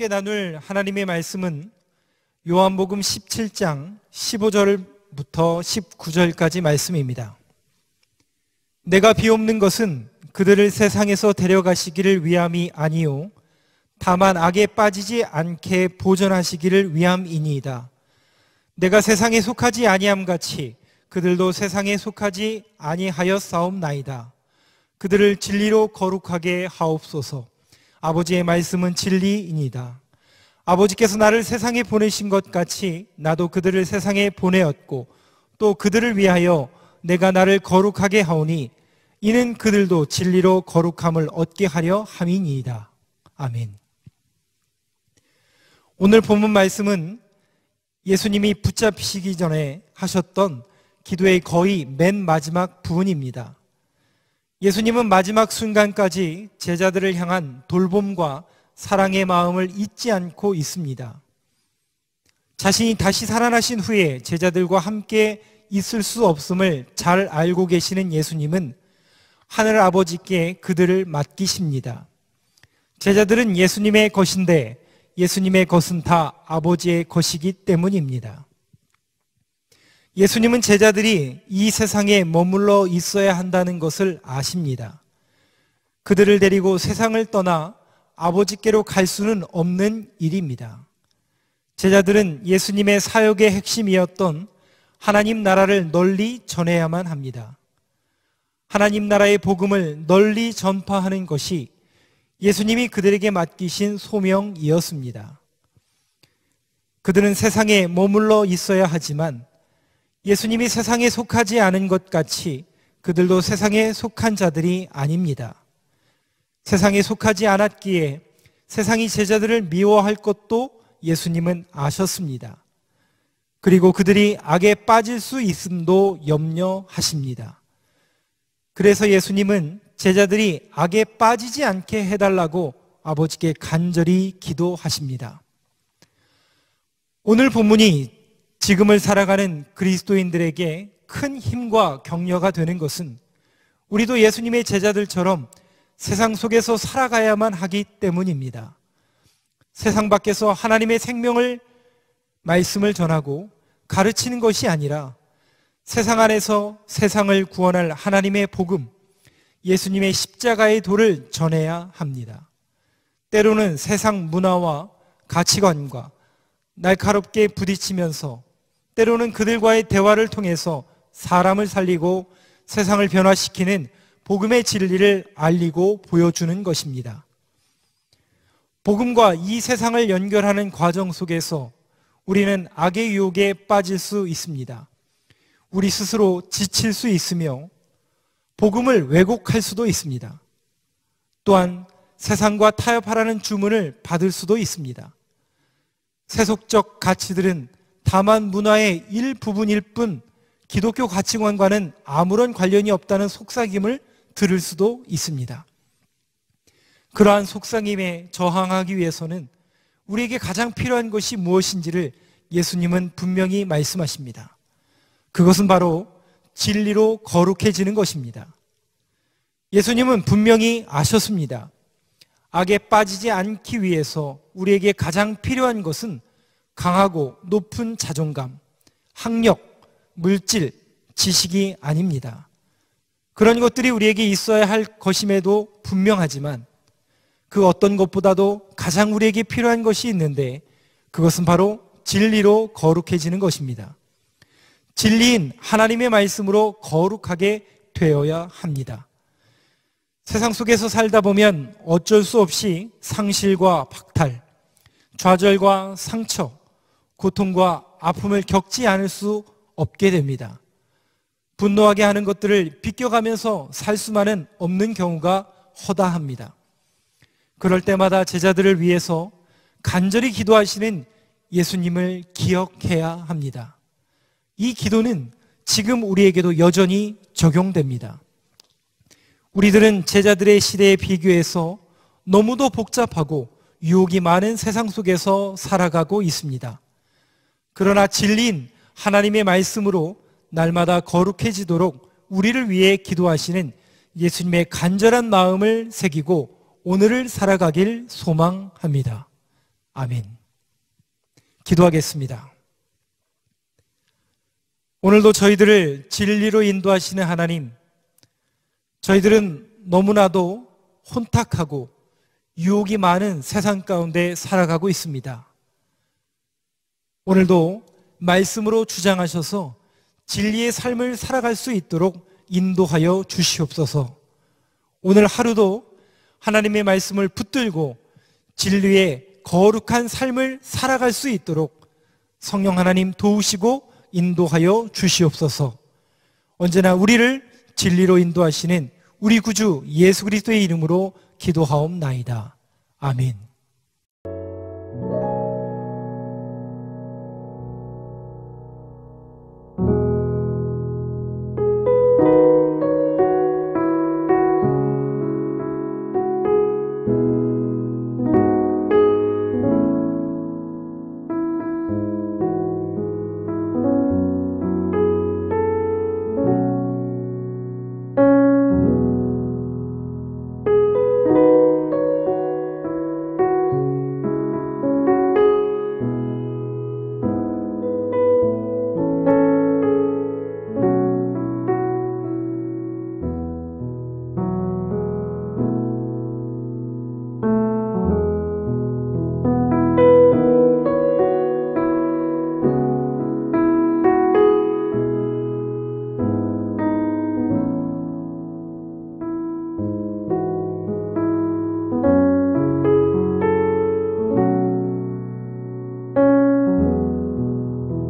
함께 나눌 하나님의 말씀은 요한복음 17장 15절부터 19절까지 말씀입니다. 내가 비옵는 것은 그들을 세상에서 데려가시기를 위함이 아니요 다만 악에 빠지지 않게 보존하시기를 위함이니이다. 내가 세상에 속하지 아니함 같이 그들도 세상에 속하지 아니하였사옵나이다. 그들을 진리로 거룩하게 하옵소서. 아버지의 말씀은 진리이니이다. 아버지께서 나를 세상에 보내신 것 같이 나도 그들을 세상에 보내었고 또 그들을 위하여 내가 나를 거룩하게 하오니 이는 그들도 진리로 거룩함을 얻게 하려 함이니이다. 아멘. 오늘 본문 말씀은 예수님이 붙잡히시기 전에 하셨던 기도의 거의 맨 마지막 부분입니다. 예수님은 마지막 순간까지 제자들을 향한 돌봄과 사랑의 마음을 잊지 않고 있습니다. 자신이 다시 살아나신 후에 제자들과 함께 있을 수 없음을 잘 알고 계시는 예수님은 하늘 아버지께 그들을 맡기십니다. 제자들은 예수님의 것인데 예수님의 것은 다 아버지의 것이기 때문입니다. 예수님은 제자들이 이 세상에 머물러 있어야 한다는 것을 아십니다. 그들을 데리고 세상을 떠나 아버지께로 갈 수는 없는 일입니다. 제자들은 예수님의 사역의 핵심이었던 하나님 나라를 널리 전해야만 합니다. 하나님 나라의 복음을 널리 전파하는 것이 예수님이 그들에게 맡기신 소명이었습니다. 그들은 세상에 머물러 있어야 하지만 예수님이 세상에 속하지 않은 것 같이 그들도 세상에 속한 자들이 아닙니다. 세상에 속하지 않았기에 세상이 제자들을 미워할 것도 예수님은 아셨습니다. 그리고 그들이 악에 빠질 수 있음도 염려하십니다. 그래서 예수님은 제자들이 악에 빠지지 않게 해달라고 아버지께 간절히 기도하십니다. 오늘 본문이 지금을 살아가는 그리스도인들에게 큰 힘과 격려가 되는 것은 우리도 예수님의 제자들처럼 세상 속에서 살아가야만 하기 때문입니다. 세상 밖에서 하나님의 생명을 말씀을 전하고 가르치는 것이 아니라 세상 안에서 세상을 구원할 하나님의 복음, 예수님의 십자가의 도를 전해야 합니다. 때로는 세상 문화와 가치관과 날카롭게 부딪히면서 때로는 그들과의 대화를 통해서 사람을 살리고 세상을 변화시키는 복음의 진리를 알리고 보여주는 것입니다. 복음과 이 세상을 연결하는 과정 속에서 우리는 악의 유혹에 빠질 수 있습니다. 우리 스스로 지칠 수 있으며 복음을 왜곡할 수도 있습니다. 또한 세상과 타협하라는 주문을 받을 수도 있습니다. 세속적 가치들은 다만 문화의 일부분일 뿐 기독교 가치관과는 아무런 관련이 없다는 속삭임을 들을 수도 있습니다. 그러한 속삭임에 저항하기 위해서는 우리에게 가장 필요한 것이 무엇인지를 예수님은 분명히 말씀하십니다. 그것은 바로 진리로 거룩해지는 것입니다. 예수님은 분명히 아셨습니다. 악에 빠지지 않기 위해서 우리에게 가장 필요한 것은 강하고 높은 자존감, 학력, 물질, 지식이 아닙니다. 그런 것들이 우리에게 있어야 할 것임에도 분명하지만 그 어떤 것보다도 가장 우리에게 필요한 것이 있는데 그것은 바로 진리로 거룩해지는 것입니다. 진리인 하나님의 말씀으로 거룩하게 되어야 합니다. 세상 속에서 살다 보면 어쩔 수 없이 상실과 박탈, 좌절과 상처, 고통과 아픔을 겪지 않을 수 없게 됩니다. 분노하게 하는 것들을 비껴가면서 살 수만은 없는 경우가 허다합니다. 그럴 때마다 제자들을 위해서 간절히 기도하시는 예수님을 기억해야 합니다. 이 기도는 지금 우리에게도 여전히 적용됩니다. 우리들은 제자들의 시대에 비교해서 너무도 복잡하고 유혹이 많은 세상 속에서 살아가고 있습니다. 그러나 진리인 하나님의 말씀으로 날마다 거룩해지도록 우리를 위해 기도하시는 예수님의 간절한 마음을 새기고 오늘을 살아가길 소망합니다. 아멘. 기도하겠습니다. 오늘도 저희들을 진리로 인도하시는 하나님, 저희들은 너무나도 혼탁하고 유혹이 많은 세상 가운데 살아가고 있습니다. 오늘도 말씀으로 주장하셔서 진리의 삶을 살아갈 수 있도록 인도하여 주시옵소서. 오늘 하루도 하나님의 말씀을 붙들고 진리의 거룩한 삶을 살아갈 수 있도록 성령 하나님 도우시고 인도하여 주시옵소서. 언제나 우리를 진리로 인도하시는 우리 구주 예수 그리스도의 이름으로 기도하옵나이다. 아멘.